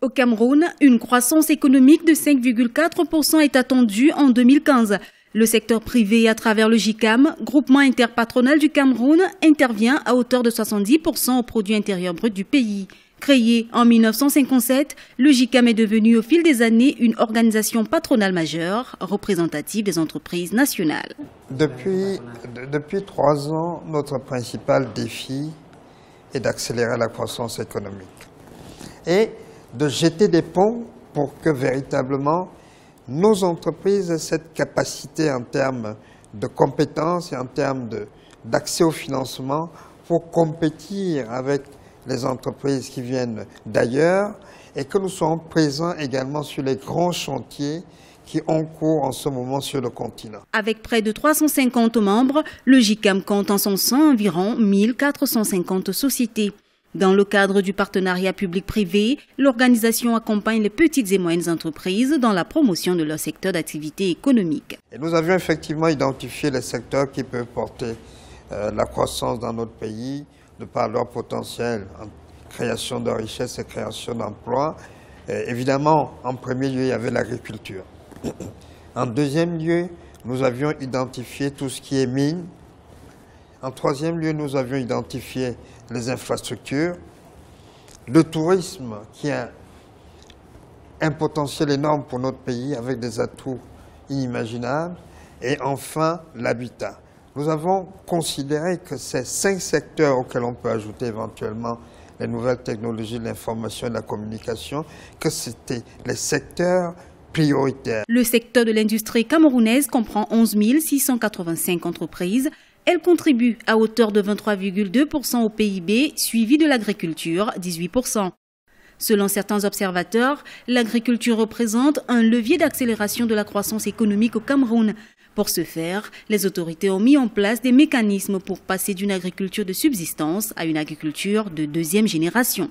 Au Cameroun, une croissance économique de 5,4% est attendue en 2015. Le secteur privé, à travers le GICAM, groupement interpatronal du Cameroun, intervient à hauteur de 70% au produit intérieur brut du pays. Créé en 1957, le GICAM est devenu au fil des années une organisation patronale majeure, représentative des entreprises nationales. Depuis 3 ans, notre principal défi est d'accélérer la croissance économique et de jeter des ponts pour que véritablement nos entreprises aient cette capacité en termes de compétences et en termes d'accès au financement pour compétir avec les entreprises qui viennent d'ailleurs et que nous soyons présents également sur les grands chantiers qui ont cours en ce moment sur le continent. Avec près de 350 membres, le GICAM compte en son sein environ 1450 sociétés. Dans le cadre du partenariat public-privé, l'organisation accompagne les petites et moyennes entreprises dans la promotion de leur secteur d'activité économique. Et nous avions effectivement identifié les secteurs qui peuvent porter la croissance dans notre pays, de par leur potentiel en création de richesses et création d'emplois. Évidemment, en premier lieu, il y avait l'agriculture. En deuxième lieu, nous avions identifié tout ce qui est mine. En troisième lieu, nous avions identifié les infrastructures, le tourisme qui a un potentiel énorme pour notre pays avec des atouts inimaginables, et enfin l'habitat. Nous avons considéré que ces 5 secteurs auxquels on peut ajouter éventuellement les nouvelles technologies de l'information et de la communication, que c'était les secteurs prioritaires. Le secteur de l'industrie camerounaise comprend 11 685 entreprises. Elle contribue à hauteur de 23,2% au PIB, suivi de l'agriculture, 18%. Selon certains observateurs, l'agriculture représente un levier d'accélération de la croissance économique au Cameroun. Pour ce faire, les autorités ont mis en place des mécanismes pour passer d'une agriculture de subsistance à une agriculture de 2e génération.